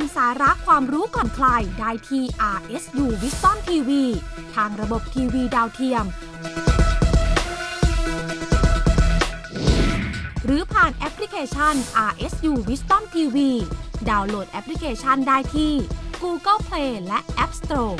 มสาระความรู้ก่อนใครได้ที่ RSU WisdomTV ทางระบบทีวีดาวเทียมหรือผ่านแอปพลิเคชัน RSU WisdomTV ดาวน์โหลดแอปพลิเคชันได้ที่ Google Play และ App Store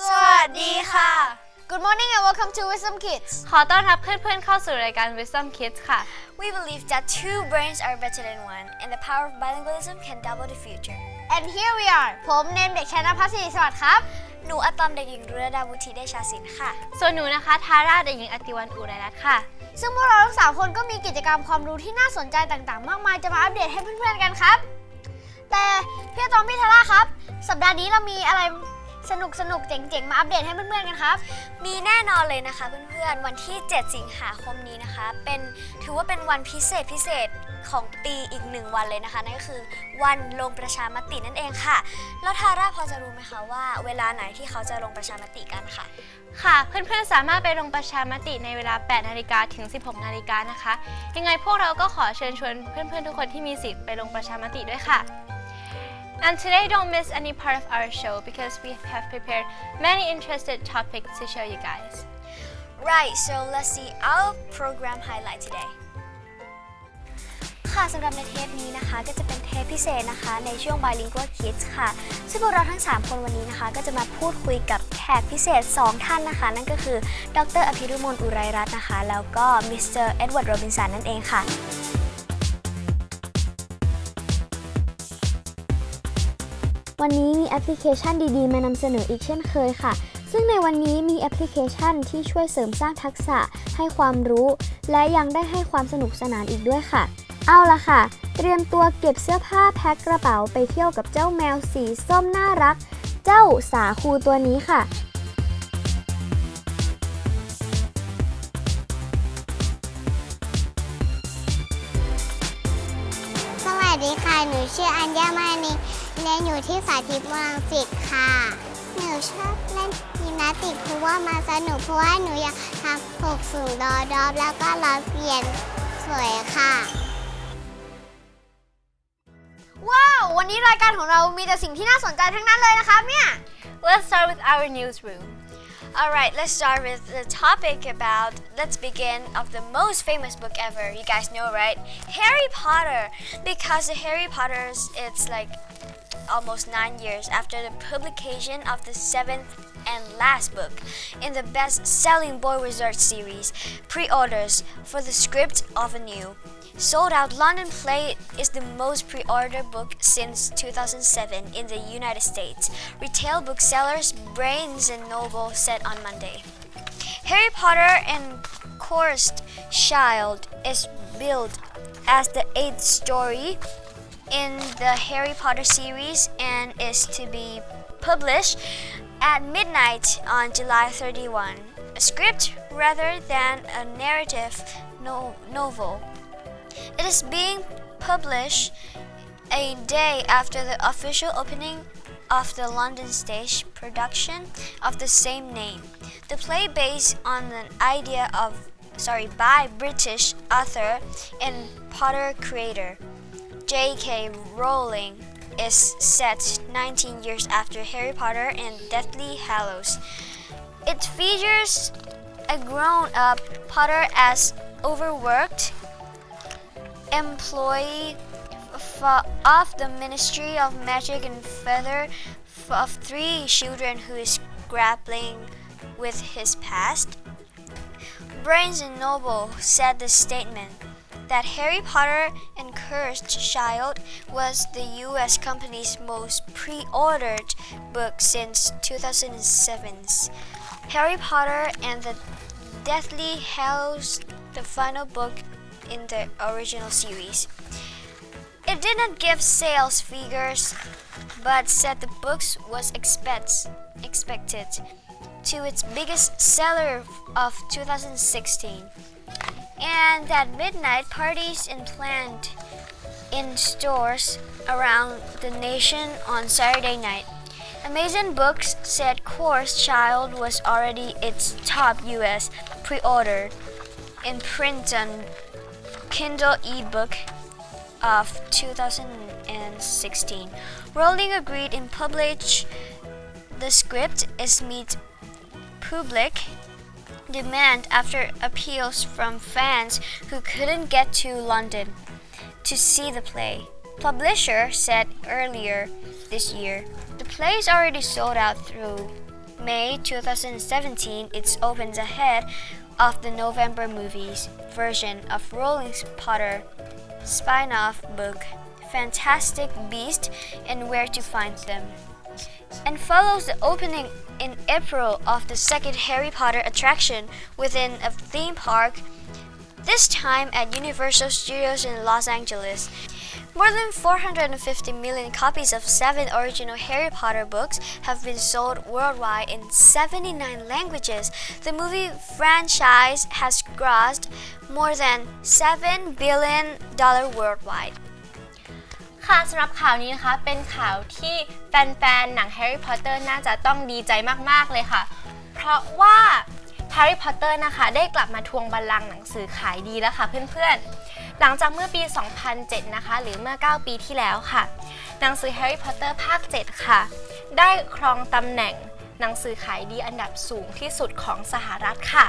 สวัสดีค่ะ Good morning and welcome to Wisdom Kids ขอต้อนรับเพื่อนๆเข้าสู่รายการ Wisdom Kids ค่ะ We believe that two brains are better than one and the power of bilingualism can double the future And here we are ผมเนมเด็กชายณภัสสิริสวัสดิ์ครับหนูอะตอมเด็กหญิงรุรดาวุฒิเดชาสินค่ะส่วนหนูนะคะทาร่าเด็กหญิงอติวันอุไรรัตน์ค่ะซึ่งพวกเราทั้ง3คนก็มีกิจกรรมความรู้ที่น่าสนใจต่างๆมากมายจะมาอัปเดตให้เพื่อนๆกันครับแต่พี่อะตอมพี่ทาร่าครับสัปดาห์นี้เรามีอะไรสนุกเจ๋งๆมาอัปเดตให้เพื่อนๆกันครับมีแน่นอนเลยนะคะเพื่อนๆวันที่7สิงหาคมนี้นะคะถือว่าเป็นวันพิเศษของปีอีก1วันเลยนะคะนั่นก็คือวันลงประชามตินั่นเองค่ะแล้วทาร่าพอจะรู้ไหมคะว่าเวลาไหนที่เขาจะลงประชามติกันค่ะค่ะเพื่อนๆสามารถไปลงประชามติในเวลา 8 นาฬิกาถึง 16 นาฬิกานะคะยังไงพวกเราก็ขอเชิญชวนเพื่อนๆทุกคนที่มีสิทธิ์ไปลงประชามติด้วยค่ะAnd today don't miss any part of our show because we have prepared many interesting topics to show you guys. Right, so let's see our program highlight today. ค่ะสำหรับในเทปนี้นะคะก็จะเป็นเทปพิเศษนะคะในช่วง Bilingual Kids ค่ะซึ่งพวกเราทั้ง3คนวันนี้นะคะก็จะมาพูดคุยกับแขกพิเศษ2ท่านนะคะนั่นก็คือดร.อภิรุมน อุไรรัตน์นะคะแล้วก็มิสเตอร์เอ็ดเวิร์ด โรบินสันนั่นเองค่ะวันนี้มีแอปพลิเคชันดีๆมานำเสนออีกเช่นเคยค่ะซึ่งในวันนี้มีแอปพลิเคชันที่ช่วยเสริมสร้างทักษะให้ความรู้และยังได้ให้ความสนุกสนานอีกด้วยค่ะเอาล่ะค่ะเตรียมตัวเก็บเสื้อผ้าแพ็คกระเป๋าไปเที่ยวกับเจ้าแมวสีส้มน่ารักเจ้าสาคูตัวนี้ค่ะสวัสดีค่ะหนูชื่ออัญญามานีเรียนอยู่ที่สาธิตรังสิตค่ะหนูชอบเล่นยิมนาสติกเพราะว่ามันสนุกเพราะว่าหนูอยากทำหกสูงดอดอบแล้วก็ล้อเปลี่ยนสวยค่ะว้าววันนี้รายการของเรามีแต่สิ่งที่น่าสนใจทั้งนั้นเลยนะครับเนี่ย Let's start with our newsroom. Alright, let's start with the topic about, let's begin of the most famous book ever. You guys know, right? Harry Potter. Because the Harry Potters, it's like almost 9 years after the publication of the 7th and last book in the best-selling Boy Wizard series. Pre-orders for the script of a new sold-out London play is the most pre-ordered book since 2007 in the United States. Retail booksellers Barnes & Noble said on Monday. Harry Potter and Cursed Child is billed as the 8th story in the Harry Potter series and is to be published at midnight on July 31. A script rather than a narrative novel. It is being published a day after the official opening of the London stage production of the same name. The play based on an idea by British author and Potter creator J.K. Rowling is set 19 years after Harry Potter and Deathly Hallows. It features a grown-up Potter as overworked employee of the Ministry of Magic and father of 3 children who is grappling with his past. Barnes & Noble said the statement that Harry Potter and Cursed Child was the U.S. company's most pre-ordered book since 2007. Harry Potter and the Deathly Hallows, the final book in the original series. It didn't give sales figures, but said the books was expected to its biggest seller of 2016, and that midnight parties and planned in stores around the nation on Saturday night. Amazon Books said Course Child was already its top US pre-ordered in print on Kindle ebook of 2016. Rowling agreed in publish the script is meet public demand after appeals from fans who couldn't get to London to see the play. Publisher said earlier this year, the play is already sold out through May 2017. It opens ahead of the November movies version of Rowling's Potter spin-off book, Fantastic Beasts and Where to Find Them, and follows the opening in April of the second Harry Potter attraction within a theme park, this time at Universal Studios in Los Angeles. More than 450 million copies of 7 original Harry Potter books have been sold worldwide in 79 languages. The movie franchise has grossed more than $7 billion worldwide. ค่ะสำหรับข่าวนี้นะคะเป็นข่าวที่แฟนๆหนังแฮร์รี่พอตเตอร์น่าจะต้องดีใจมากๆเลยค่ะเพราะว่าแฮร์รี่พอตเตอร์นะคะได้กลับมาทวงบัลลังก์หนังสือขายดีแล้วค่ะเพื่อนๆหลังจากเมื่อปี 2007 นะคะหรือเมื่อ 9 ปีที่แล้วค่ะหนังสือแฮร์รี่พอตเตอร์ภาค 7 ค่ะได้ครองตำแหน่งหนังสือขายดีอันดับสูงที่สุดของสหรัฐค่ะ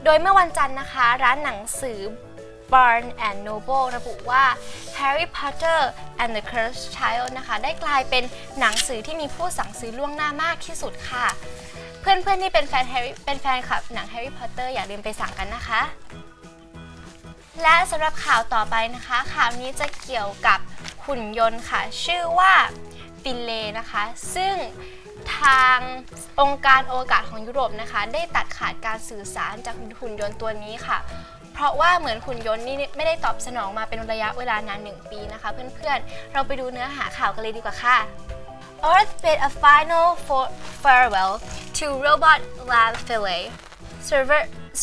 โดยเมื่อวันจันทร์นะคะร้านหนังสือBarnes and Noble ระบุว่า Harry Potter and the Cursed Child นะคะได้กลายเป็นหนังสือที่มีผู้สั่งซื้อล่วงหน้ามากที่สุดค่ะเพื่อนๆที่เป็นแฟนคลับหนัง Harry Potter อย่าลืมไปสั่งกันนะคะและสำหรับข่าวต่อไปนะคะข่าวนี้จะเกี่ยวกับหุ่นยนต์ค่ะชื่อว่า Philae นะคะซึ่งทางองค์การอวกาศของยุโรปนะคะได้ตัดขาดการสื่อสารจากหุ่นยนต์ตัวนี้ค่ะเพราะว่าเหมือนหุ่นยนต์นี่ไม่ได้ตอบสนองมาเป็นระยะเวลานาน1 ปีนะคะเพื่อนๆเราไปดูเนื้อหาข่าวกันเลยดีกว่าค่ะ Earth bid a final farewell to robot lab Philae,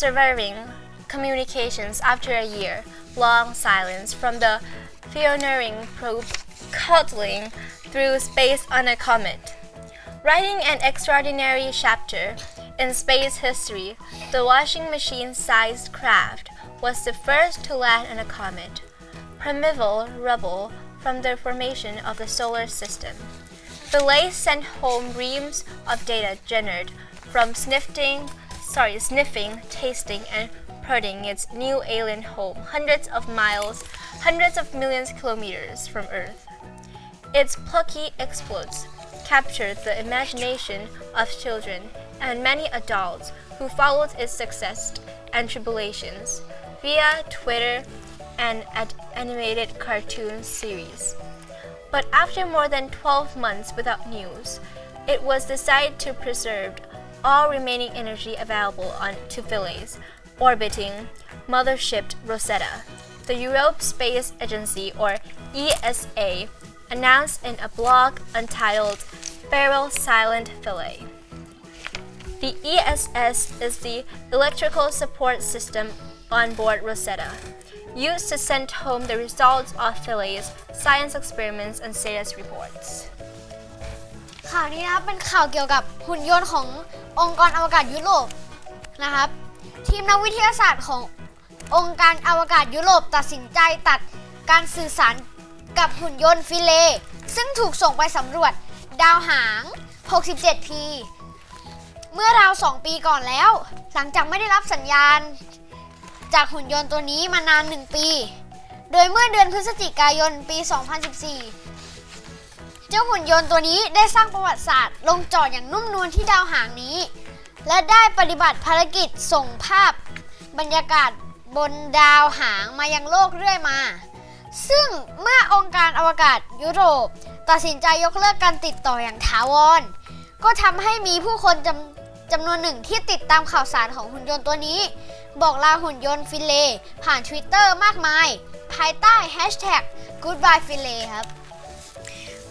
surviving communications after a year-long silence from the pioneering probe scuttling through space on a comet. Writing an extraordinary chapter in space history, the washing machine-sized craft was the first to land on a comet, primeval rubble from the formation of the solar system. Philae sent home reams of data generated from sniffing, tasting, and prodding its new alien home hundreds of miles, hundreds of millions of kilometers from Earth. Its plucky exploits captured the imagination of children and many adults who followed its success and tribulations via Twitter and animated cartoon series. But after more than 12 months without news, it was decided to preserve all remaining energy available to Philae's orbiting mothership Rosetta. The Europe Space Agency, or ESA, announced in a blog entitled Farewell Silent Philae. The ESS is the electrical support system on board Rosetta, used to send home the results of Philae's science experiments and status reports. ข่าวนี้นะครับเป็นข่าวเกี่ยวกับหุ่นยนต์ขององค์กรอวกาศยุโรปนะครับทีมนักวิทยาศาสตร์ขององค์การอวกาศยุโรปตัดสินใจตัดการสื่อสารกับหุ่นยนต์ฟิเลซึ่งถูกส่งไปสำรวจดาวหาง 67P เมื่อราว 2 ปีก่อนแล้วหลังจากไม่ได้รับสัญญาณจากหุ่นยนต์ตัวนี้มานาน 1 ปีโดยเมื่อเดือนพฤศจิกายนปี 2014 เจ้าหุ่นยนต์ตัวนี้ได้สร้างประวัติศาสตร์ลงจอดอย่างนุ่มนวลที่ดาวหางนี้และได้ปฏิบัติภารกิจส่งภาพบรรยากาศบนดาวหางมายังโลกเรื่อยมาซึ่งเมื่อองค์การอวกาศยุโรปตัดสินใจยกเลิกการติดต่ออย่างถาวรก็ทำให้มีผู้คนจำนวนหนึ่งที่ติดตามข่าวสารของหุ่นยนต์ตัวนี้บอกลาหุ่นยนต์ฟิเลผ่าน Twitter มากมาย ภายใต้ Hashtag Goodbye Philae ครับ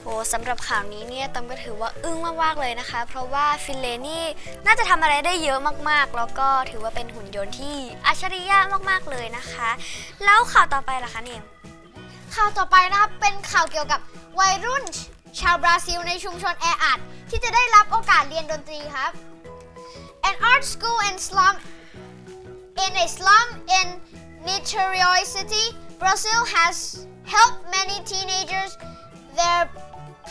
โอ้สำหรับข่าวนี้เนี่ยตอมก็ถือว่าอึ้งมากๆเลยนะคะเพราะว่าฟิเลนี่น่าจะทำอะไรได้เยอะมากๆแล้วก็ถือว่าเป็นหุ่นยนต์ที่อัจฉริยะมากๆเลยนะคะแล้วข่าวต่อไปล่ะคะเนมข่าวต่อไปนะครับเป็นข่าวเกี่ยวกับวัยรุ่นชาวบราซิลในชุมชนแออัดที่จะได้รับโอกาสเรียนดนตรีครับ An art school in a slum in Niterói City, Brazil has helped many teenagers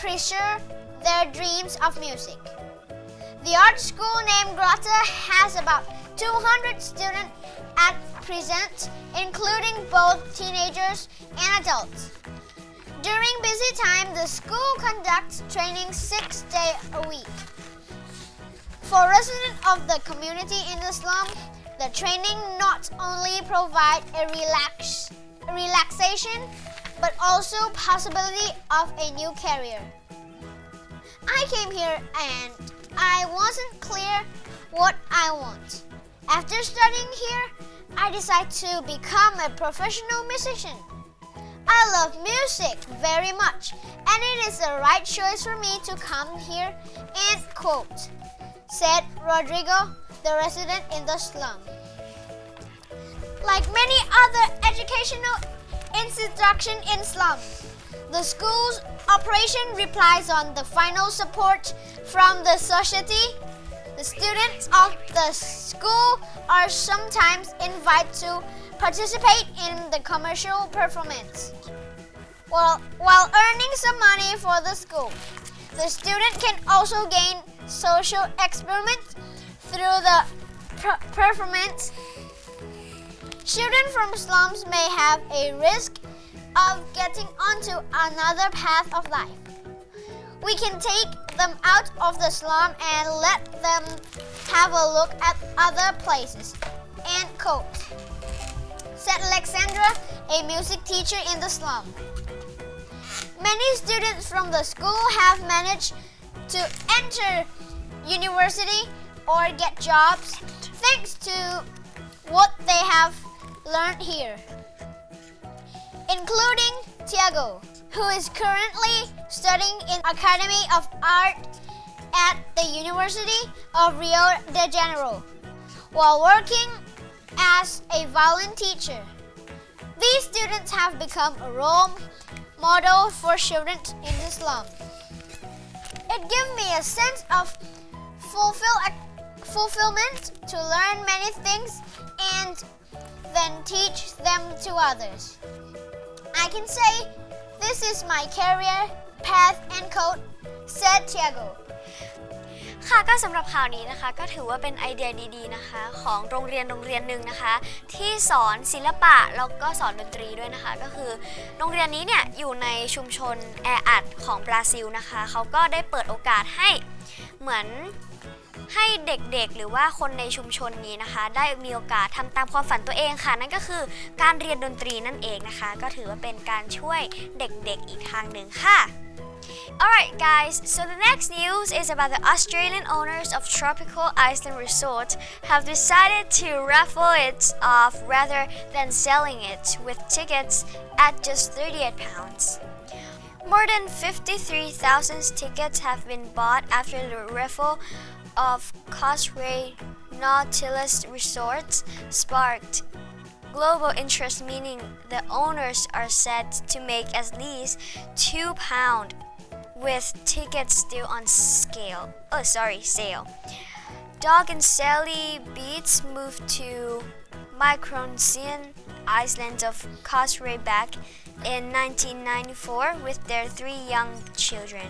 pursue their dreams of music. The art school named Grota has about 200 students at present, including both teenagers and adults. During busy time, the school conducts training 6 days a week. For residents of the community in the slum, the training not only provides a relaxation, but also possibility of a new career. I came here and I wasn't clear what I want. After studying here, I decided to become a professional musician. I love music very much, and it is the right choice for me to come here, end quote, said Rodrigo, the resident in the slum. Like many other educational instruction in slums, the school's operation relies on the final support from the society. The students of the school are sometimes invited to participate in the commercial performance. While earning some money for the school, the student can also gain social experience through the performance. Children from slums may have a risk of getting onto another path of life. We can take them out of the slum and let them have a look at other places. End quote, said Alexandra, a music teacher in the slum. Many students from the school have managed to enter university or get jobs thanks to what they have learned here, including Tiago, who is currently studying in Academy of Art at the University of Rio de Janeiro, while working as a violin teacher. These students have become a role model for children in the slum. It gives me a sense of fulfillment to learn many things and then teach them to others. I can say this is my career path and quote, said Tiago. ค่ะก็สำหรับข่าวนี้นะคะก็ถือว่าเป็นไอเดียดีๆนะคะของโรงเรียนหนึ่งนะคะที่สอนศิลปะแล้วก็สอนดนตรีด้วยนะคะก็คือโรงเรียนนี้เนี่ยอยู่ในชุมชนแออัดของบราซิลนะคะเขาก็ได้เปิดโอกาสให้เหมือนให้เด็กๆหรือว่าคนในชุมชนนี้นะคะได้มีโอกาสทำตามความฝันตัวเองค่ะนั่นก็คือการเรียนดนตรีนั่นเองนะคะก็ถือว่าเป็นการช่วยเด็กๆอีกทางหนึ่งค่ะ Alright guys, so the next news is about the Australian owners of Tropical Island Resort have decided to raffle it off rather than selling it with tickets at just £38. More than 53,000 tickets have been bought after the raffle of Causeway Nautilus Resorts sparked global interest, meaning the owners are set to make at least £2 with tickets still on sale. Doug and Sally Beats moved to Micronesian island of Causeway back in 1994 with their 3 young children.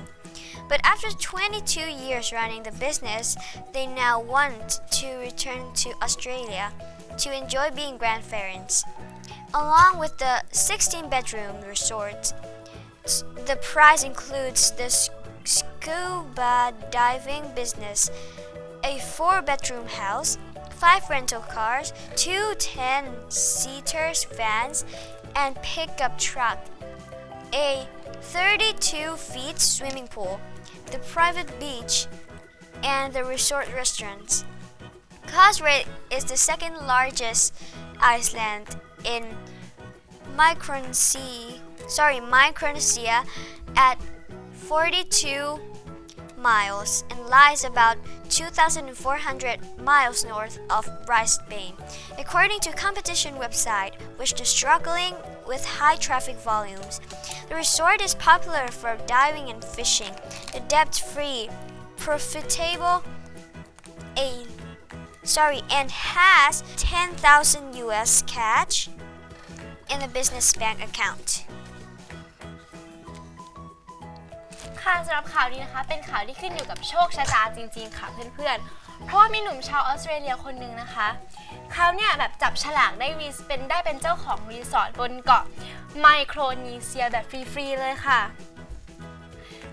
But after 22 years running the business, they now want to return to Australia to enjoy being grandparents. Along with the 16-bedroom resort, the prize includes the scuba diving business, a 4-bedroom house, 5 rental cars, 2 10-seaters vans, and pickup truck, a 32-feet swimming pool, the private beach, and the resort restaurants. Causeway is the second largest island in Micronesia at 42 miles and lies about 2,400 miles north of Brisbane, according to competition website, which is struggling with high traffic volumes. The resort is popular for diving and fishing. The debt-free, profitable, and has 10,000 US cash in the business bank account. ค่ะสำหรับข่าวนี้นะคะเป็นข่าวที่ขึ้นอยู่กับโชคชะตาจริงๆค่ะเพื่อนๆเพราะว่ามีหนุ่มชาวออสเตรเลียคนหนึ่งนะคะเขาเนี่ยแบบจับฉลากได้เป็นเจ้าของรีสอร์ทบนเกาะไมโครนีเซียแบบฟรีๆเลยค่ะ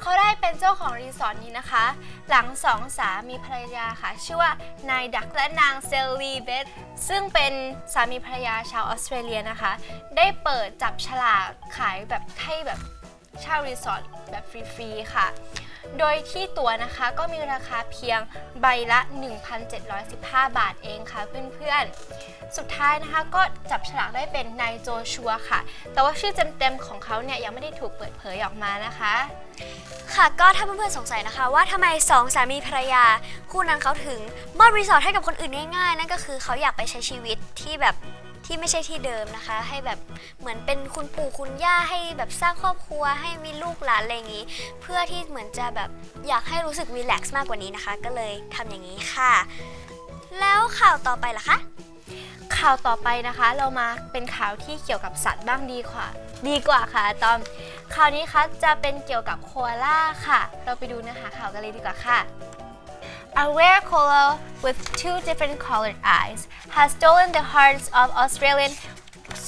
เขาได้เป็นเจ้าของรีสอร์ทนี้นะคะหลังสองสามีภรรยาค่ะชื่อว่านายดักและนางเซลลีเบธซึ่งเป็นสามีภรรยาชาวออสเตรเลียนะคะได้เปิดจับฉลากขายแบบให้แบบเช่ารีสอร์ทแบบฟรีๆค่ะโดยที่ตั๋วนะคะก็มีราคาเพียงใบละ 1,715 บาทเองค่ะเพื่อนๆสุดท้ายนะคะก็จับฉลากได้เป็นนายโจชัวค่ะแต่ว่าชื่อเต็มๆของเขาเนี่ยยังไม่ได้ถูกเปิดเผยออกมานะคะค่ะก็ถ้าเพื่อนๆสงสัยนะคะว่าทำไมสองสามีภรรยาคู่นั้นเขาถึงมอบรีสอร์ทให้กับคนอื่นง่ายๆนั่นก็คือเขาอยากไปใช้ชีวิตที่แบบที่ไม่ใช่ที่เดิมนะคะให้แบบเหมือนเป็นคุณปู่คุณย่าให้แบบสร้างครอบครัวให้มีลูกหลานอะไรอย่างนี้เพื่อที่เหมือนจะแบบอยากให้รู้สึกรีแลกซ์มากกว่านี้นะคะก็เลยทำอย่างนี้ค่ะแล้วข่าวต่อไปล่ะคะข่าวต่อไปนะคะเรามาเป็นข่าวที่เกี่ยวกับสัตว์บ้างดีกว่าค่ะตอมข่าวนี้คะจะเป็นเกี่ยวกับโคอาล่าค่ะเราไปดูนะคะข่าวกันเลยดีกว่าค่ะA rare koala with two different colored eyes has stolen the hearts of Australian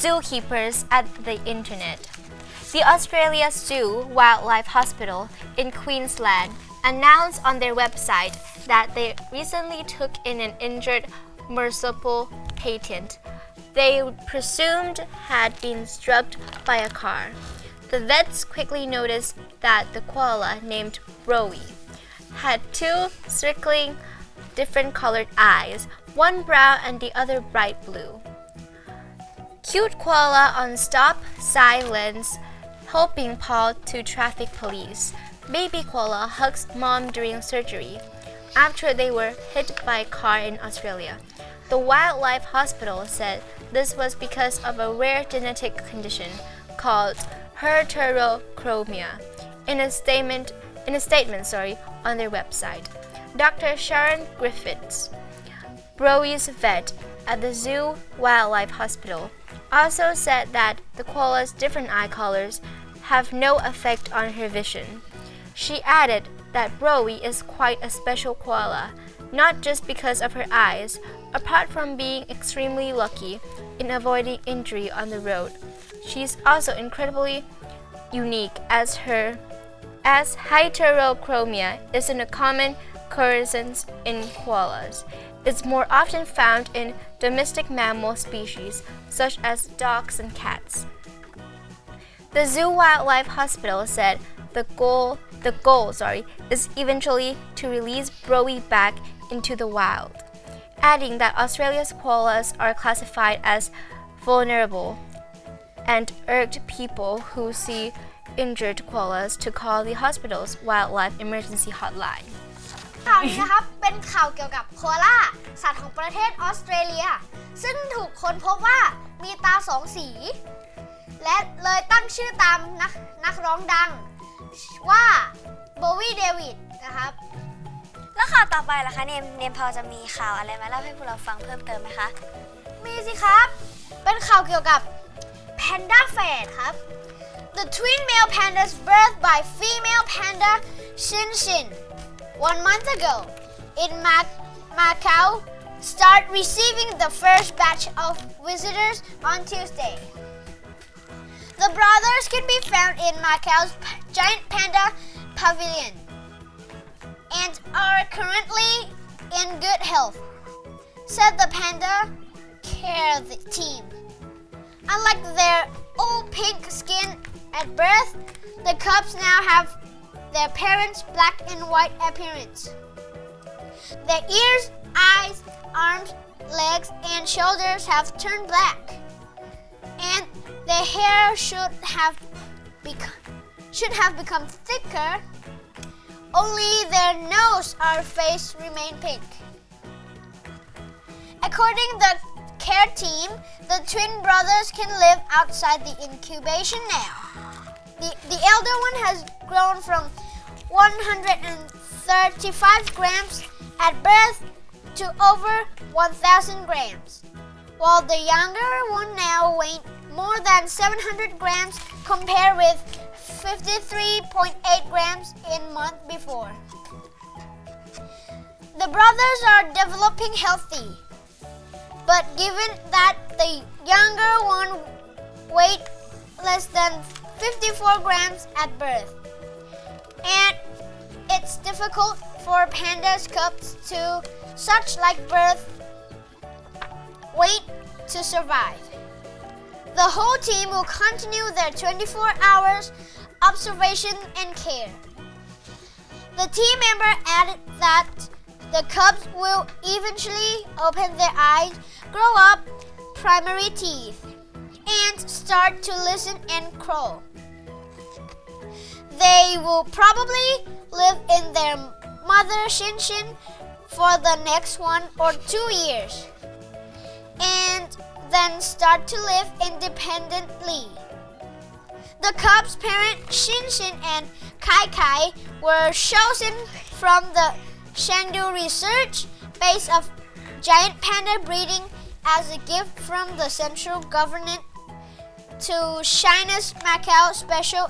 zookeepers at the internet. The Australia Zoo Wildlife Hospital in Queensland announced on their website that they recently took in an injured marsupial patent they presumed had been struck by a car. The vets quickly noticed that the koala named Browie had two circling different colored eyes, one brown and the other bright blue. Cute koala on stop silence helping paw to traffic police. Baby koala hugs mom during surgery after they were hit by a car in Australia. The Wildlife Hospital said this was because of a rare genetic condition called heterochromia. In a statement on their website, Dr. Sharon Griffiths, Browie's vet at the Zoo Wildlife Hospital, also said that the koala's different eye colors have no effect on her vision. She added that Browie is quite a special koala, not just because of her eyes, apart from being extremely lucky in avoiding injury on the road. She's also incredibly unique as heterochromia isn't a common occurrence in koalas. It's more often found in domestic mammal species such as dogs and cats. The Zoo Wildlife Hospital said the goal is eventually to release Browie back into the wild, adding that Australia's koalas are classified as vulnerable and urged people who see injured koalas to call the hospital's wildlife emergency hotline. ข่าวนี้นะครับเป็นข่าวเกี่ยวกับโคอาล่าสัตว์ของประเทศออสเตรเลียซึ่งถูกค้นพบว่ามีตาสองสีและเลยตั้งชื่อตามนักร้องดังว่าโบวี่เดวิดนะครับแล้วข่าวต่อไปล่ะคะเนมพอจะมีข่าวอะไรมาเล่าให้พวกเราฟังเพิ่มเติมไหมคะมีสิครับเป็นข่าวเกี่ยวกับแพนด้าแฝดครับ The twin male pandas birthed by female panda Xin 1 month ago in Macau start receiving the first batch of visitors on Tuesday. The brothers can be found in Macau's giant panda pavilion and are currently in good health, said the panda care team. Unlike their old pink skin at birth, the cubs now have their parents' black and white appearance. Their ears, eyes, arms, legs, and shoulders have turned black, and their hair should have become thicker. Only their nose or face remain pink. According to the care team, the twin brothers can live outside the incubation now. The elder one has grown from 135 grams at birth to over 1,000 grams, while the younger one now weighs more than 700 grams compared with 53.8 grams in month before. The brothers are developing healthy, but given that the younger one weighed less than 54 grams at birth, and it's difficult for pandas cubs to such like birth weight to survive. The whole team will continue their 24 hours observation and care. The team member added that the cubs will eventually open their eyes, grow up primary teeth, and start to listen and crawl. They will probably live in their mother Shinshin for the next 1 or 2 years, and then start to live independently. The cubs' parent Shinshin and Kai Kai were chosen from the Shandu Research Base of Giant Panda Breeding as a gift from the central government to China's Macau Special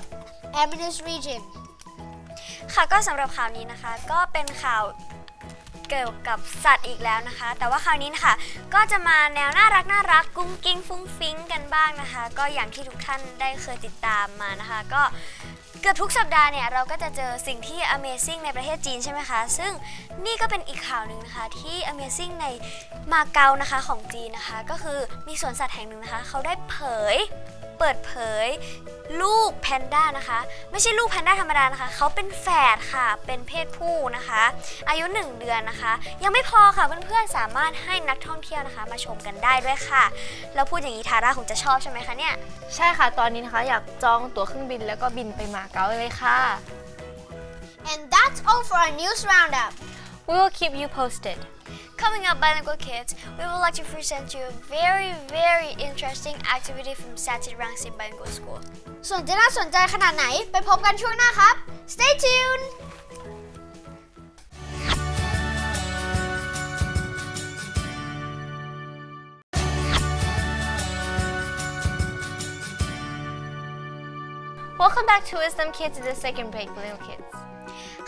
Eminence Region. ค่ะก็สำหรับข่าวนี้นะคะก็เป็นข่าวเกี่ยวกับสัตว์อีกแล้วนะคะแต่ว่าคราวนี้นะคะก็จะมาแนวน่ารักกุ้งกิ้งฟุ้งฟิ้งกันบ้างนะคะก็อย่างที่ทุกท่านได้เคยติดตามมานะคะก็เกือบทุกสัปดาห์เนี่ยเราก็จะเจอสิ่งที่ Amazing ในประเทศจีนใช่ไหมคะซึ่งนี่ก็เป็นอีกข่าวหนึ่งนะคะที่ Amazing ในมาเก๊านะคะของจีนนะคะก็คือมีสวนสัตว์แห่งหนึ่งนะคะเขาได้เปิดเผยลูกแพนด้านะคะไม่ใช่ลูกแพนด้าธรรมดานะคะเขาเป็นแฝดค่ะเป็นเพศผู้นะคะอายุ1 เดือนนะคะยังไม่พอค่ะเพื่อนๆสามารถให้นักท่องเที่ยวนะคะมาชมกันได้ด้วยค่ะแล้วพูดอย่างนี้ทาร่าคงจะชอบใช่ไหมคะเนี่ยใช่ค่ะตอนนี้นะคะอยากจองตั๋วเครื่องบินแล้วก็บินไปมาเก๊าเลยค่ะ And that's all for our news roundup. We will keep you posted. Coming up, bilingual kids, we would like to present you a very interesting activity from Satit Rangsit Bilingual School. ส่วนจะน่าสนใจขนาดไหนไปพบกันช่วงหน้าครับ Stay tuned. Welcome back to Wisdom Kids in the second break, Bilingual Kids.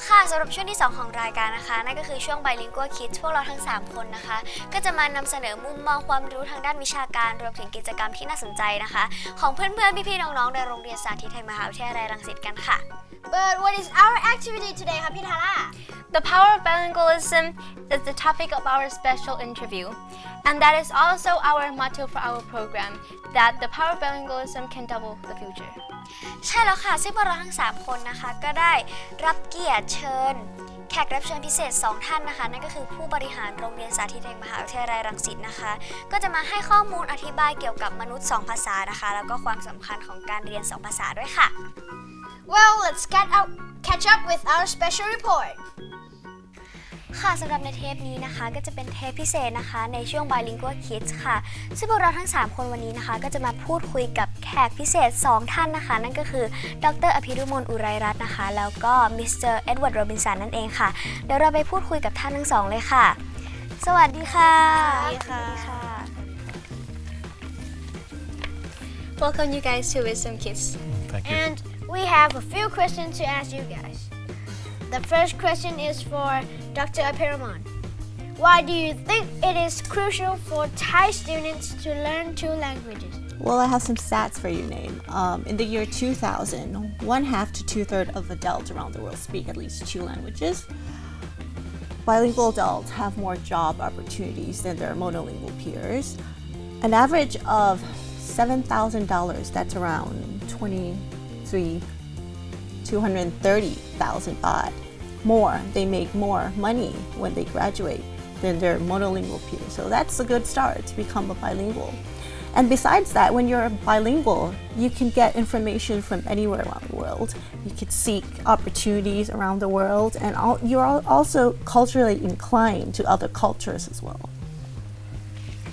ค่ะสำหรับช่วงที่2ของรายการนะคะนั่นก็คือช่วง Bilingual Kids พวกเราทั้ง3คนนะคะก็จะมานำเสนอมุมมองความรู้ทางด้านวิชาการรวมถึงกิจกรรมที่น่าสนใจนะคะของเพื่อนๆพี่ๆน้องๆในโรงเรียนสาธิตไทยมหาวิทยาลัยรังสิตกันค่ะ But what is our activity today ครับพี่ทาร่า The power of bilingualism is the topic of our special interview, and that is also our motto for our program, that the power of bilingualism can double the future. ใช่แล้วค่ะซึ่งพวกเราทั้ง3คนนะคะก็ได้รับเกียรติเชิญแขกรับเชิญพิเศษ2ท่านนะคะนั่นก็คือผู้บริหารโรงเรียนสาธิตแห่งมหาวิทยาลัยรังสิตนะคะก็จะมาให้ข้อมูลอธิบายเกี่ยวกับมนุษย์2ภาษานะคะแล้วก็ความสำคัญของการเรียน2ภาษาด้วยค่ะ Well, let's catch up with our special report. ค่ะสำหรับในเทปนี้นะคะก็จะเป็นเทปพิเศษนะคะในช่วง Bilingual Kids ค่ะซึ่งพวกเราทั้ง3คนวันนี้นะคะก็จะมาพูดคุยกับแขกพิเศษ2ท่านนะคะนั่นก็คือดร.อภิรุมน อุไรรัตน์นะคะแล้วก็มิสเตอร์เอ็ดเวิร์ด โรบินสันนั่นเองค่ะเดี๋ยวเราไปพูดคุยกับท่านทั้งสองเลยค่ะสวัสดีค่ะสวัสดีค่ะ Welcome you guys to Wisdom Kids. Thank you. And we have a few questions to ask you guys. The first question is for Dr. Apiraman. Why do you think it is crucial for Thai students to learn 2 languages? Well, I have some stats for you, Name. In the year 2000, 1/2 to 2/3 of adults around the world speak at least 2 languages. Bilingual adults have more job opportunities than their monolingual peers. An average of $7,000, that's around 230,000 baht. More, they make more money when they graduate than their monolingual peers. So that's a good start to become a bilingual. And besides that, when you're bilingual, you can get information from anywhere around the world. You can seek opportunities around the world, and you're also culturally inclined to other cultures as well.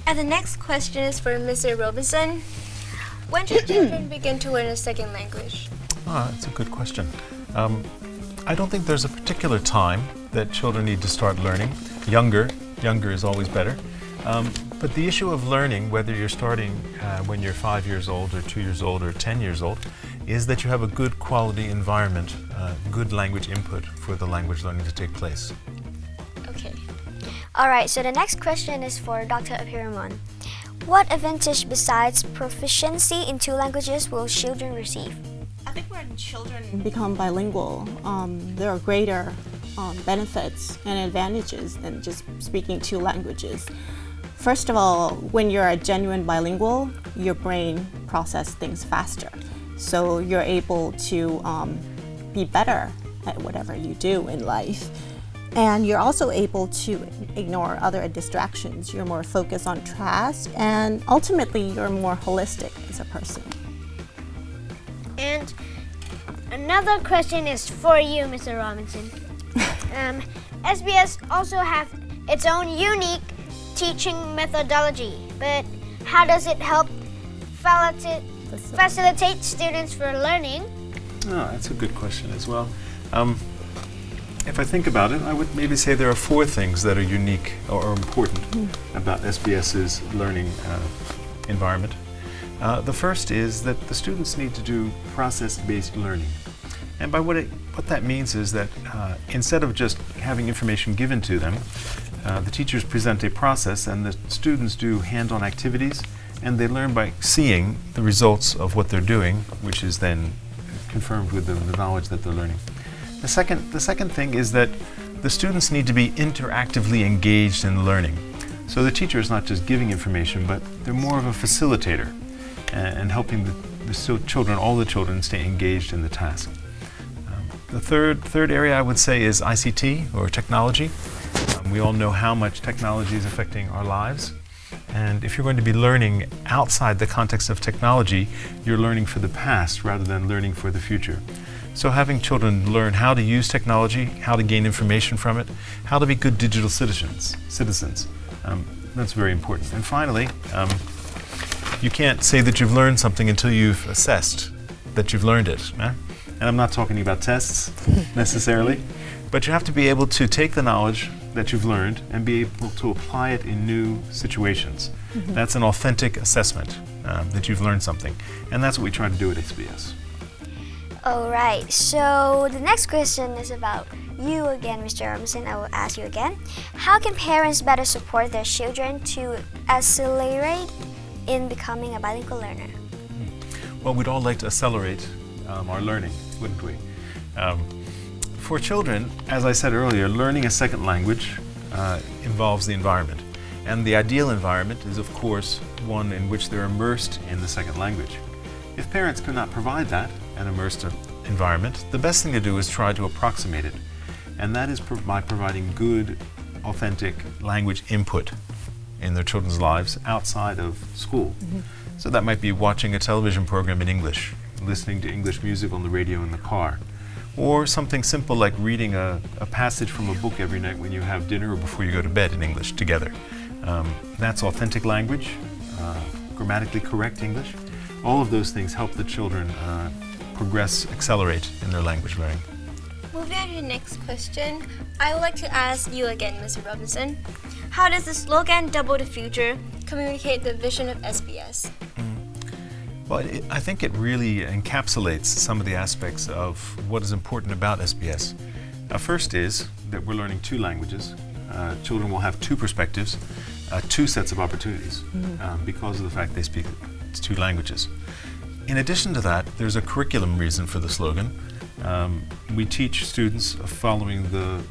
And the next question is for Mr. Robinson. When should children begin to learn a second language? That's a good question. I don't think there's a particular time that children need to start learning. Younger is always better. But the issue of learning, whether you're starting when you're 5 years old or 2 years old or 10 years old, is that you have a good quality environment, good language input for the language learning to take place. Okay. All right, so the next question is for Dr. Apiramon. What advantage besides proficiency in 2 languages will children receive? I think when children become bilingual, there are greater benefits and advantages than just speaking 2 languages. First of all, when you're a genuine bilingual, your brain processes things faster. So you're able to be better at whatever you do in life. And you're also able to ignore other distractions. You're more focused on task, and ultimately you're more holistic as a person. And another question is for you, Mr. Robinson. SBS also have its own unique teaching methodology, but how does it help facilitate students for learning? That's a good question as well. If I think about it, I would maybe say there are 4 things that are unique or important about SBS's learning environment. The first is that the students need to do process-based learning. And by what that means is that instead of just having information given to them, the teachers present a process and the students do hand-on activities, and they learn by seeing the results of what they're doing, which is then confirmed with the knowledge that they're learning. The second thing is that the students need to be interactively engaged in learning. So the teacher is not just giving information, but they're more of a facilitator and helping all the children stay engaged in the task. The third area I would say is ICT, or technology. We all know how much technology is affecting our lives. And if you're going to be learning outside the context of technology, you're learning for the past rather than learning for the future. So having children learn how to use technology, how to gain information from it, how to be good digital citizens, that's very important. And finally, you can't say that you've learned something until you've assessed that you've learned it. And I'm not talking about tests necessarily, but you have to be able to take the knowledge that you've learned and be able to apply it in new situations. That's an authentic assessment that you've learned something. And that's what we try to do at SBS. All right, so the next question is about you again, Mr. Robinson. I will ask you again. How can parents better support their children to accelerate in becoming a bilingual learner? Well, we'd all like to accelerate our learning, wouldn't we? For children, as I said earlier, learning a second language involves the environment. And the ideal environment is, of course, one in which they're immersed in the second language. If parents cannot provide that, an immersed environment, the best thing to do is try to approximate it. And that is by providing good, authentic language input in their children's lives outside of school. So that might be watching a television program in English, listening to English music on the radio in the car, or something simple like reading a passage from a book every night when you have dinner or before you go to bed in English together. That's authentic language, grammatically correct English. All of those things help the children progress, accelerate in their language learning. Moving on to the next question, I would like to ask you again, Mr. Robinson. How does the slogan "Double the Future" communicate the vision of SBS? Well, I think it really encapsulates some of the aspects of what is important about SBS. First is that we're learning 2 languages. Children will have 2 perspectives, 2 sets of opportunities because of the fact they speak 2 languages. In addition to that, there's a curriculum reason for the slogan. We teach students following the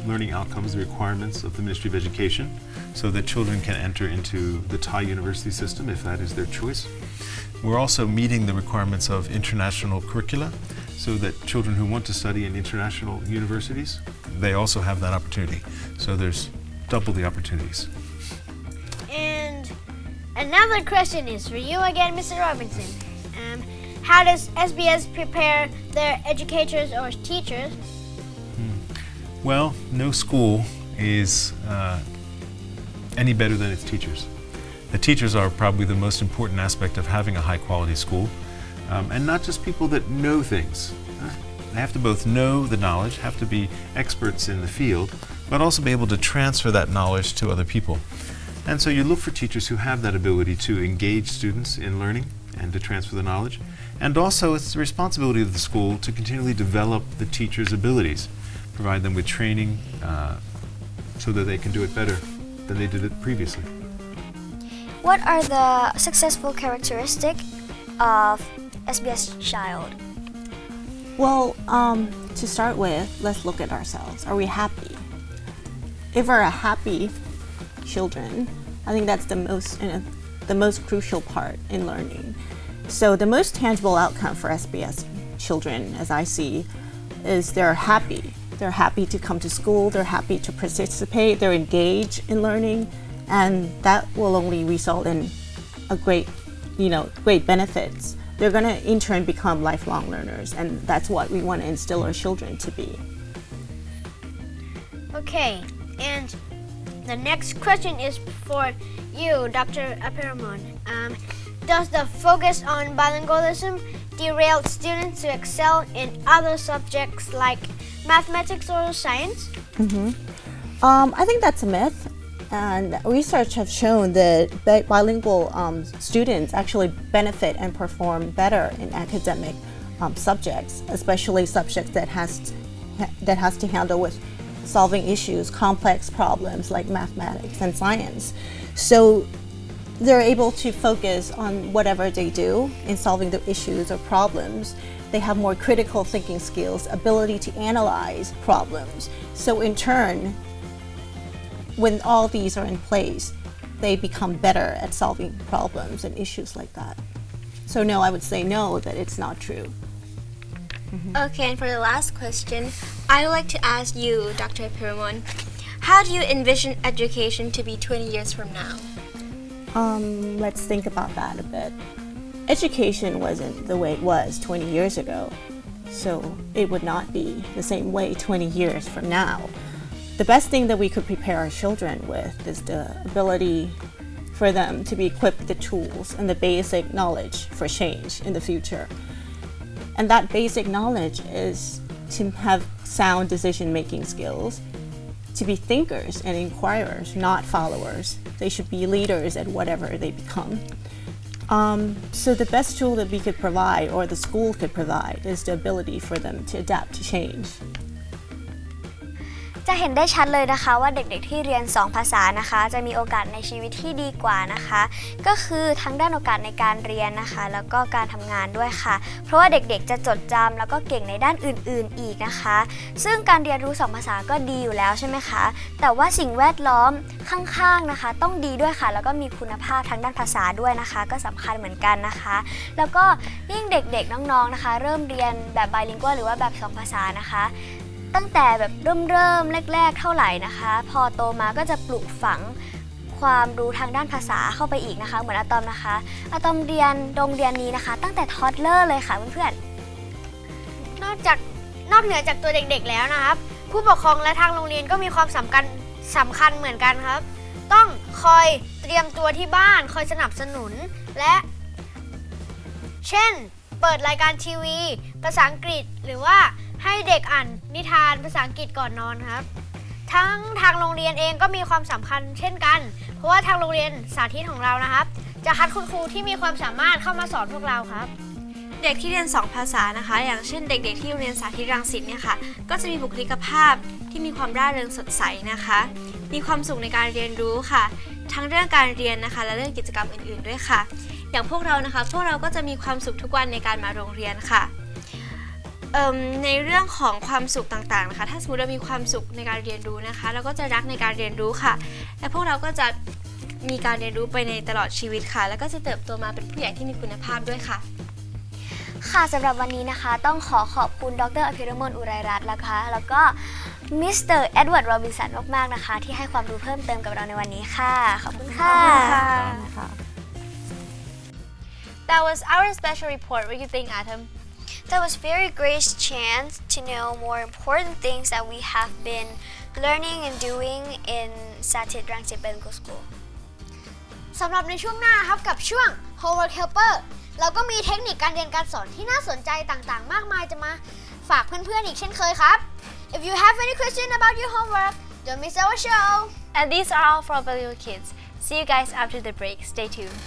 learning outcomes, the requirements of the Ministry of Education, so that children can enter into the Thai university system if that is their choice. We're also meeting the requirements of international curricula, so that children who want to study in international universities, they also have that opportunity. So there's double the opportunities. And Another question is for you again, Mr. Robinson. How does SBS prepare their educators or teachers? Well, no school is any better than its teachers. The teachers are probably the most important aspect of having a high-quality school, and not just people that know things. They have to both know the knowledge, have to be experts in the field, but also be able to transfer that knowledge to other people. And so you look for teachers who have that ability to engage students in learning and to transfer the knowledge. And also it's the responsibility of the school to continually develop the teachers' abilities, provide them with training so that they can do it better than they did it previously. What are the successful characteristics of SBS child? Well, to start with, let's look at ourselves. Are we happy? If we're a happy children, I think that's the most crucial part in learning. So the most tangible outcome for SBS children, as I see, is they're happy. They're happy to come to school, they're happy to participate, they're engaged in learning, and that will only result in a great benefits. They're going to in turn become lifelong learners, and that's what we want to instill our children to be. Okay, and the next question is for you, Dr. Apiramon. Does the focus on bilingualism derail students to excel in other subjects like mathematics or science? I think that's a myth, and research have shown that bilingual students actually benefit and perform better in academic subjects, especially subjects that has to handle with solving issues, complex problems like mathematics and science. So they're able to focus on whatever they do in solving the issues or problems. They have more critical thinking skills, ability to analyze problems. So in turn, when all these are in place, they become better at solving problems and issues like that. So no, I would say no, that it's not true. Okay, and for the last question, I would like to ask you, Dr. Piramon, how do you envision education to be 20 years from now? Let's think about that a bit. Education wasn't the way it was 20 years ago, so it would not be the same way 20 years from now. The best thing that we could prepare our children with is the ability for them to be equipped with the tools and the basic knowledge for change in the future. And that basic knowledge is to have sound decision-making skills, to be thinkers and inquirers, not followers. They should be leaders at whatever they become. So the best tool that we could provide, or the school could provide, is the ability for them to adapt to change. จะเห็นได้ชัดเลยนะคะว่าเด็กๆที่เรียน2ภาษานะคะจะมีโอกาสในชีวิตที่ดีกว่านะคะก็คือทั้งด้านโอกาสในการเรียนนะคะแล้วก็การทำงานด้วยค่ะเพราะว่าเด็กๆจะจดจำแล้วก็เก่งในด้านอื่นๆอีกนะคะซึ่งการเรียนรู้2ภาษาก็ดีอยู่แล้วใช่ไหมคะแต่ว่าสิ่งแวดล้อมข้างๆนะคะต้องดีด้วยค่ะแล้วก็มีคุณภาพทางด้านภาษาด้วยนะคะก็สำคัญเหมือนกันนะคะแล้วก็ยิ่งเด็กๆน้องๆนะคะเริ่มเรียนแบบไบลิงกัวหรือว่าแบบ2ภาษานะคะตั้งแต่แบบเริ่มแรกๆเท่าไหร่นะคะพอโตมาก็จะปลูกฝังความรู้ทางด้านภาษาเข้าไปอีกนะคะเหมือนอะตอมนะคะอะตอมเรียนโรงเรียนนี้นะคะตั้งแต่ทอดเลอร์เลยค่ะเพื่อนๆนอกเหนือจากตัวเด็กๆแล้วนะครับผู้ปกครองและทางโรงเรียนก็มีความสำคัญเหมือนกันครับต้องคอยเตรียมตัวที่บ้านคอยสนับสนุนและเช่นเปิดรายการทีวีภาษาอังกฤษหรือว่าให้เด็กอ่านนิทานภาษาอังกฤษก่อนนอนครับทั้งทางโรงเรียนเองก็มีความสำคัญเช่นกันเพราะว่าทางโรงเรียนสาธิตของเรานะครับจะคัดคุณครูที่มีความสามารถเข้ามาสอนพวกเราครับเด็กที่เรียน2ภาษานะคะอย่างเช่นเด็กๆที่โรงเรียนสาธิตรังสิตเนี่ยค่ะก็จะมีบุคลิกภาพที่มีความร่าเริงสดใสนะคะมีความสุขในการเรียนรู้ค่ะทั้งเรื่องการเรียนนะคะและเรื่องกิจกรรมอื่นๆด้วยค่ะอย่างพวกเรานะคะพวกเราก็จะมีความสุขทุกวันในการมาโรงเรียนค่ะในเรื่องของความสุขต่างๆนะคะถ้าสมมติเรามีความสุขในการเรียนรู้นะคะเราก็จะรักในการเรียนรู้ค่ะและพวกเราก็จะมีการเรียนรู้ไปในตลอดชีวิตค่ะแล้วก็จะเติบโตมาเป็นผู้ใหญ่ที่มีคุณภาพด้วยค่ะค่ะสำหรับวันนี้นะคะต้องขอบคุณดร.อภิรมนต์ อุไรรัตน์นะคะแล้วก็มิสเตอร์เอ็ดเวิร์ด โรบินสันมากๆนะคะที่ให้ความรู้เพิ่มเติมกับเราในวันนี้ค่ะขอบคุณค่ะ That was our special report. What do you think, Adam? That was very great chance to know more important things that we have been learning and doing in Sathit Rangsit Bilingual School. สำหรับในช่วงหน้าครับกับช่วง Homework Helper เราก็มีเทคนิคการเรียนการสอนที่น่าสนใจต่างๆมากมายจะมาฝากเพื่อนๆอีกเช่นเคยครับ If you have any question about your homework, don't miss our show. And these are all for Bilingual kids. See you guys after the break. Stay tuned.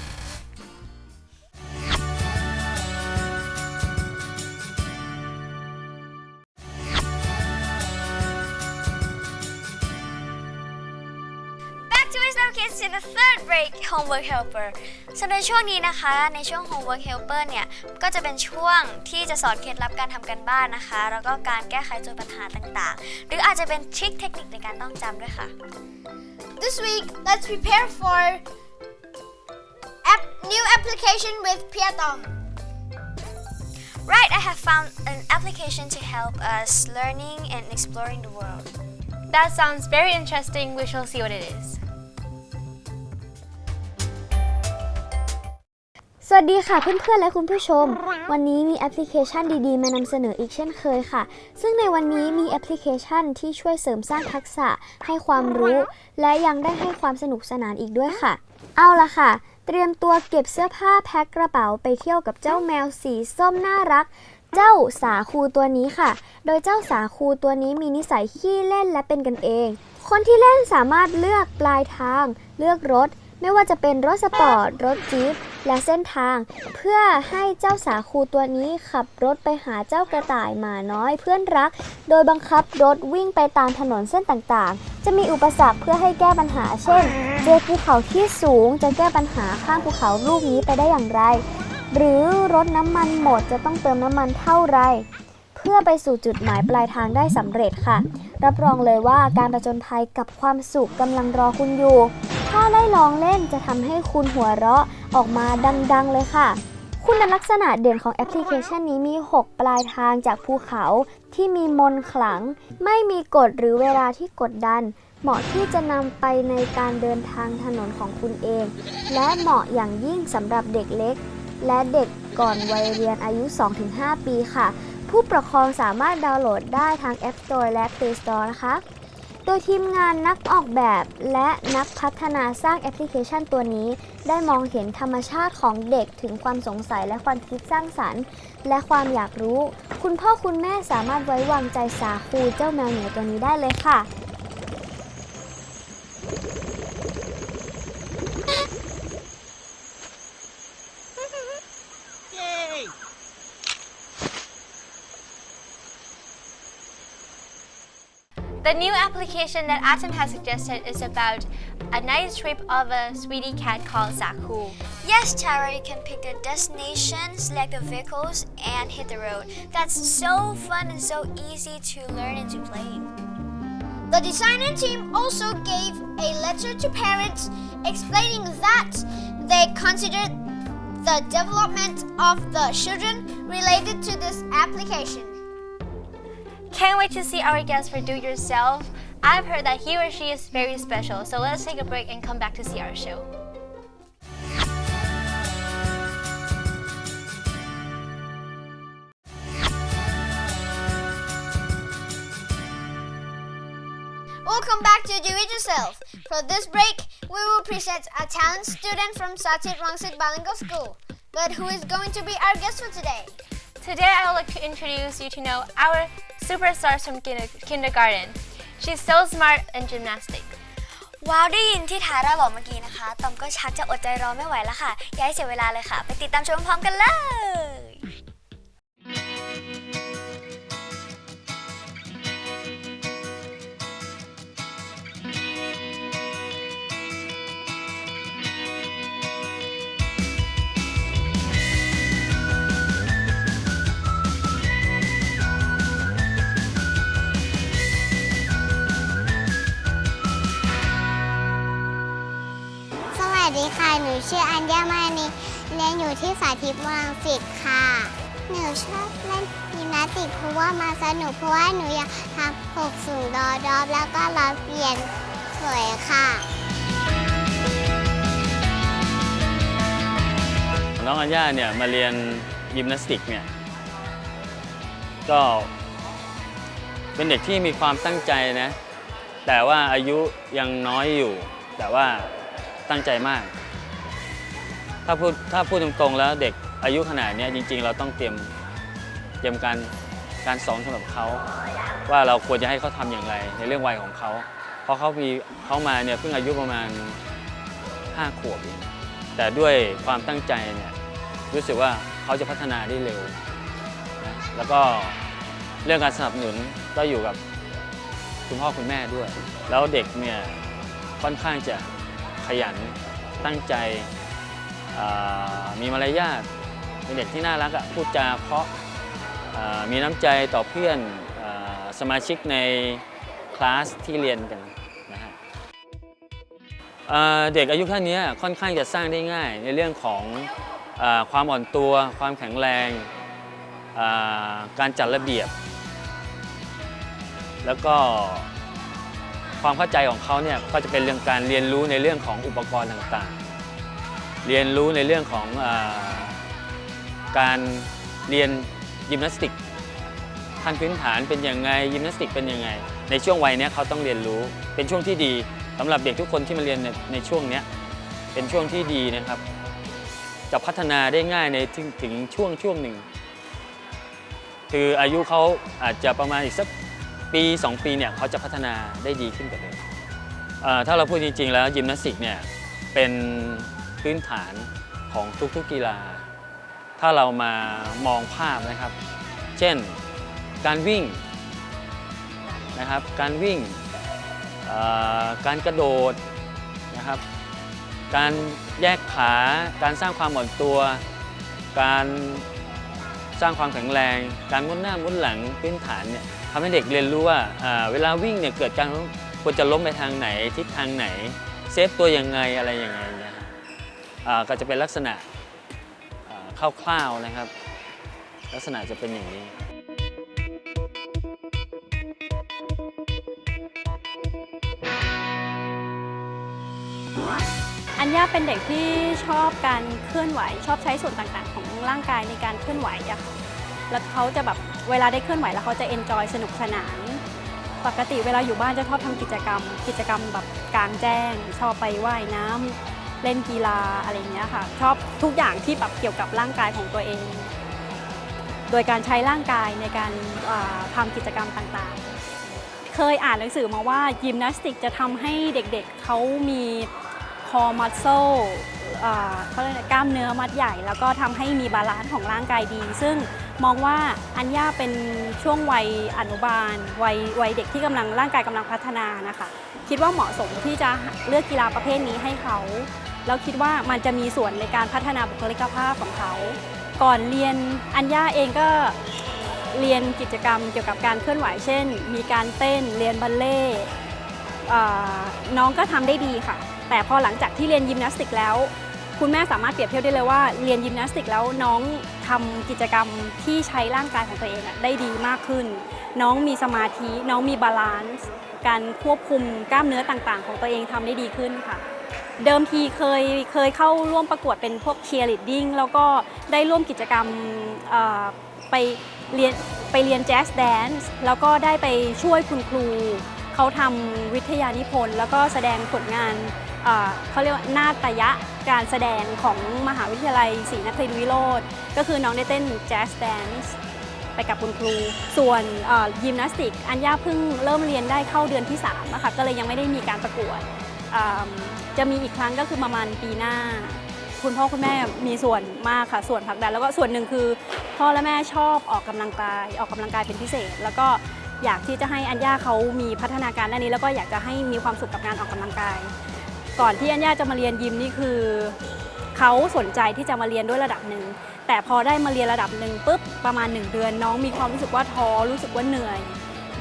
Kids to the third break Homework Helper สำหรับช่วงนี้นะคะในช่วง Homework Helper เนี่ยก็จะเป็นช่วงที่จะสอนเคล็ดลับการทำการบ้านนะคะแล้วก็การแก้ไขโจทย์ปัญหาต่างๆหรืออาจจะเป็นทริคเทคนิคในการต้องจำด้วยค่ะ This week, let's prepare for new application with Piatom. Right, I have found an application to help us learning and exploring the world. That sounds very interesting. We shall see what it is. สวัสดีค่ะเพื่อนๆและคุณผู้ชมวันนี้มีแอปพลิเคชันดีๆมานำเสนออีกเช่นเคยค่ะซึ่งในวันนี้มีแอปพลิเคชันที่ช่วยเสริมสร้างทักษะให้ความรู้และยังได้ให้ความสนุกสนานอีกด้วยค่ะเอาล่ะค่ะเตรียมตัวเก็บเสื้อผ้าแพ็คกระเป๋าไปเที่ยวกับเจ้าแมวสีส้มน่ารักเจ้าสาคูตัวนี้ค่ะโดยเจ้าสาคูตัวนี้มีนิสัยขี้เล่นและเป็นกันเองคนที่เล่นสามารถเลือกปลายทางเลือกรถไม่ว่าจะเป็นรถสปอร์ตรถจี๊ปและเส้นทางเพื่อให้เจ้าสาคูตัวนี้ขับรถไปหาเจ้ากระต่ายหมาน้อยเพื่อนรักโดยบังคับรถวิ่งไปตามถนนเส้นต่างๆจะมีอุปสรรคเพื่อให้แก้ปัญหาเช่นเจอภูเขาที่สูงจะแก้ปัญหาข้ามภูเขาลูกนี้ไปได้อย่างไรหรือรถน้ำมันหมดจะต้องเติมน้ำมันเท่าไรเพื่อไปสู่จุดหมายปลายทางได้สำเร็จค่ะรับรองเลยว่าการผจญภัยกับความสุขกำลังรอคุณอยู่ถ้าได้ลองเล่นจะทำให้คุณหัวเราะออกมาดังๆเลยค่ะคุณลักษณะเด่นของแอปพลิเคชันนี้มี6ปลายทางจากภูเขาที่มีมนต์ขลังไม่มีกฎหรือเวลาที่กดดันเหมาะที่จะนำไปในการเดินทางถนนของคุณเองและเหมาะอย่างยิ่งสำหรับเด็กเล็กและเด็กก่อนวัยเรียนอายุ 2-5 ปีค่ะผู้ปกครองสามารถดาวน์โหลดได้ทาง App Store และ Play Store นะคะโดยทีมงานนักออกแบบและนักพัฒนาสร้างแอปพลิเคชันตัวนี้ได้มองเห็นธรรมชาติของเด็กถึงความสงสัยและความคิดสร้างสรรค์และความอยากรู้คุณพ่อคุณแม่สามารถไว้วางใจสาคูเจ้าแมวเหมียวตัวนี้ได้เลยค่ะThe new application that Atom has suggested is about a nice trip of a sweetie cat called Saku. Yes, Tara, you can pick the destination, select the vehicles, and hit the road. That's so fun and so easy to learn and to play. The designer team also gave a letter to parents explaining that they considered the development of the children related to this application.Can't wait to see our guest for Do Yourself. I've heard that he or she is very special, so let's take a break and come back to see our show. Welcome back to Do It Yourself. For this break, we will present a talent student from Sathit Rangsit Bilingual School. But who is going to be our guest for today?Today, I would like to introduce you to know our superstars from kindergarten. She's so smart in gymnastics. ว้าวได้ยินที่ทาร่าบอกเมื่อกี้นะคะตอมก็ชักจะอดใจรอไม่ไหวแล้วค่ะอย่าให้เสียเวลาเลยค่ะไปติดตามชมพร้อมกันเลยสวัสดีค่ะหนูชื่ออัญญามานีเรียนอยู่ที่สาธิตรังสิตค่ะหนูชอบเล่นยิมนาสติกเพราะว่ามันสนุกเพราะว่าหนูอยากทำ6สูงดอดอบแล้วก็ล้อเปลี่ยนสวยค่ะ No, องอัญญาเนี่ยมาเรียนยิมนาสติกเนี่ยก็เป็นเด็กที่มีความตั้งใจนะแต่ว่าอายุยังน้อยอยู่แต่ว่าตั้งใจมากถ้าพูดตรงๆแล้วเด็กอายุขนาดนี้จริงๆเราต้องเตรียมการสอนสำหรับเขาว่าเราควรจะให้เขาทำอย่างไรในเรื่องวัยของเขาเพราะเขามาเนี่ยเพิ่งอายุประมาณ5 ขวบเองแต่ด้วยความตั้งใจเนี่ยรู้สึกว่าเขาจะพัฒนาได้เร็วนะแล้วก็เรื่องการสนับสนุนก็อยู่กับคุณพ่อคุณแม่ด้วยแล้วเด็กเนี่ยค่อนข้างจะขยันตั้งใจมีมารยาทเป็นเด็กที่น่ารักพูดจาเพราะมีน้ำใจต่อเพื่อนสมาชิกในคลาสที่เรียนกันนะฮะเด็กอายุแค่นี้ค่อนข้างจะสร้างได้ง่ายในเรื่องของความอ่อนตัวความแข็งแรงการจัดระเบียบแล้วก็ความเข้าใจของเขาเนี่ยก็จะเป็นเรื่องการเรียนรู้ในเรื่องของอุปกรณ์ต่างๆเรียนรู้ในเรื่องของการเรียนยิมนาสติกขั้นพื้นฐานเป็นยังไงยิมนาสติกเป็นยังไงในช่วงวัยนี้เขาต้องเรียนรู้เป็นช่วงที่ดีสำหรับเด็กทุกคนที่มาเรียนในช่วงนี้เป็นช่วงที่ดีนะครับจะพัฒนาได้ง่ายในถึงช่วงหนึ่งคืออายุเขาอาจจะประมาณอีกสักปี2 ปีเนี่ยเขาจะพัฒนาได้ดีขึ้นกว่าเดิมถ้าเราพูดจริงๆแล้วยิมนาสติกเนี่ยเป็นพื้นฐานของทุกๆกีฬาถ้าเรามามองภาพนะครับเช่นการวิ่งนะครับการวิ่งการกระโดดนะครับการแยกขาการสร้างความอ่อนตัวการสร้างความแข็งแรงการมุดหน้ามุดหลังพื้นฐานเนี่ยทำให้เด็กเรียนรู้ว่าเวลาวิ่งเนี่ยเกิดการควรจะล้มไปทางไหนทิศทางไหนเซฟตัวยังไงอะไรยังไงเนี่ยก็จะเป็นลักษณะคร่าวๆนะครับลักษณะจะเป็นอย่างนี้อัญญาเป็นเด็กที่ชอบการเคลื่อนไหวชอบใช้ส่วนต่างๆของร่างกายในการเคลื่อนไหวอะค่ะแล้วเขาจะแบบเวลาได้เคลื่อนไหวแล้วเขาจะเอนจอยสนุกสนานปกติเวลาอยู่บ้านจะชอบทำกิจกรรมแบบกลางแจ้งชอบไปว่ายน้ำเล่นกีฬาอะไรอย่างเงี้ยค่ะชอบทุกอย่างที่แบบเกี่ยวกับร่างกายของตัวเองโดยการใช้ร่างกายในการทำกิจกรรมต่างๆเคยอ่านหนังสือมาว่ายิมนาสติกจะทำให้เด็กๆเขามีคอมัสเซลเขาเรียกกล้ามเนื้อมัดใหญ่แล้วก็ทำให้มีบาลานซ์ของร่างกายดีซึ่งมองว่าอัญญาเป็นช่วงวัยอนุบาลวัยเด็กที่ร่างกายกำลังพัฒนานะคะคิดว่าเหมาะสมที่จะเลือกกีฬาประเภทนี้ให้เขาแล้วคิดว่ามันจะมีส่วนในการพัฒนาบุคลิกภาพของเขาก่อนเรียนอัญญาเองก็เรียนกิจกรรมเกี่ยวกับการเคลื่อนไหวเช่นมีการเต้นเรียนบัลเล่น้องก็ทำได้ดีค่ะแต่พอหลังจากที่เรียนยิมนาสติกแล้วคุณแม่สามารถเปรียบเทียบได้เลยว่าเรียนยิมนาสติกแล้วน้องทำกิจกรรมที่ใช้ร่างกายของตัวเองได้ดีมากขึ้นน้องมีสมาธิน้องมีบาลานซ์การควบคุมกล้ามเนื้อต่างๆของตัวเองทำได้ดีขึ้นค่ะเดิมทีเคยเข้าร่วมประกวดเป็นพวกเชียร์ลีดดิ้งแล้วก็ได้ร่วมกิจกรรมไปเรียนแจ๊สแดนซ์แล้วก็ได้ไปช่วยคุณครูเขาทำวิทยานิพนธ์แล้วก็แสดงผลงานเขาเรียกว่านาฏยะการแสดงของมหาวิทยาลัยศรีนครินทร์วิโรจน์ก็คือน้องได้เต้นแจ๊สแดนซ์ไปกับคุณครูส่วนยิมนาสติกอัญญาเพิ่งเริ่มเรียนได้เข้าเดือนที่3นะคะก็เลยยังไม่ได้มีการประกวดจะมีอีกครั้งก็คือประมาณปีหน้าคุณพ่อคุณแม่มีส่วนมากค่ะส่วนผลักดันแล้วก็ส่วนหนึ่งคือพ่อและแม่ชอบออกกำลังกายเป็นพิเศษแล้วก็อยากที่จะให้อัญญาเขามีพัฒนาการด้านนี้แล้วก็อยากจะให้มีความสุขกับงานออกกำลังกายก่อนที่อัญญาจะมาเรียนยิมนี่คือเขาสนใจที่จะมาเรียนด้วยระดับหนึ่งแต่พอได้มาเรียนระดับหนึ่งปุ๊บประมาณ1 เดือนน้องมีความรู้สึกว่าท้อรู้สึกว่าเหนื่อย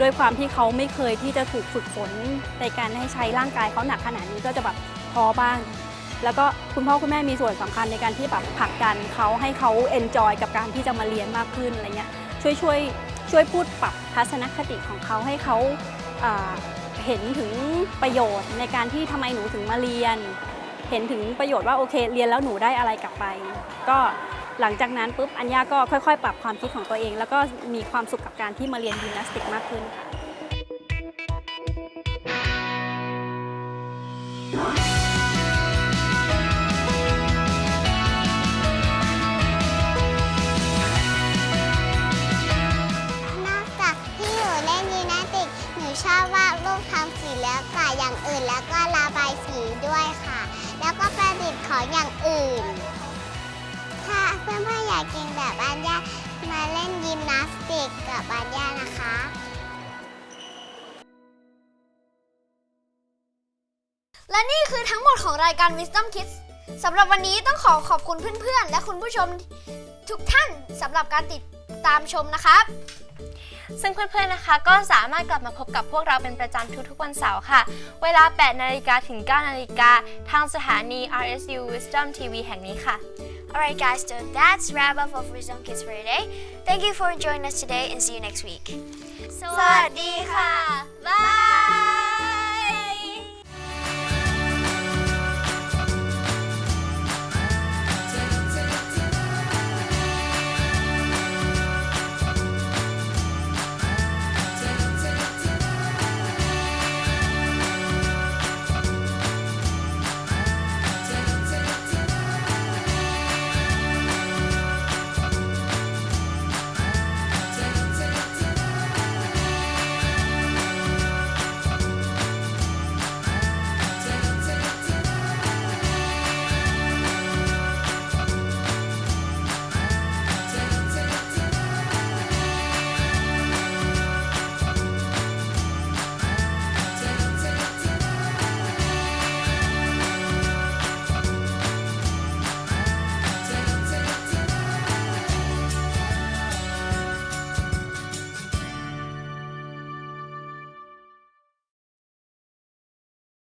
ด้วยความที่เขาไม่เคยที่จะถูกฝึกฝนในการให้ใช้ร่างกายเขาหนักขนาดนี้ก็จะแบบท้อบ้างแล้วก็คุณพ่อคุณแม่มีส่วนสำคัญในการที่แบบผลักดันเขาให้เขาเอนจอยกับการที่จะมาเรียนมากขึ้นอะไรเงี้ยช่วยพูดปรับทัศนคติของเขาให้เขาเห็นถึงประโยชน์ในการที่ทำไมหนูถึงมาเรียน เห็นถึงประโยชน์ว่าโอเคเรียนแล้วหนูได้อะไรกลับไปก็หลังจากนั้นปุ๊บอัญญาก็ค่อยๆปรับความคิดของตัวเองแล้วก็มีความสุขกับการที่มาเรียนยิมนาสติกมากขึ้นค่ะชอบวาดรูปทำศิลปะอย่างอื่นแล้วก็ระบายสีด้วยค่ะแล้วก็ประดิษฐ์ของอย่างอื่นถ้าเพื่อนๆอยากเก่งแบบอัญญามาเล่นยิมนาสติกกับอัญญานะคะและนี่คือทั้งหมดของรายการ Wisdom Kids สำหรับวันนี้ต้องขอบคุณเพื่อนๆและคุณผู้ชมทุกท่านสำหรับการติดตามชมนะครับซึ่งเพื่อนๆนะคะก็สามารถกลับมาพบกับพวกเราเป็นประจำทุกๆวันเสาร์ค่ะเวลา 8 นาฬิกาถึง 9 นาฬิกาทางสถานี RSU WisdomTV แห่งนี้ค่ะ Alright guys, so that's wrap up of Wisdom Kids for today. Thank you for joining us today and see you next week. สวัสดีค่ะ บ๊ายบาย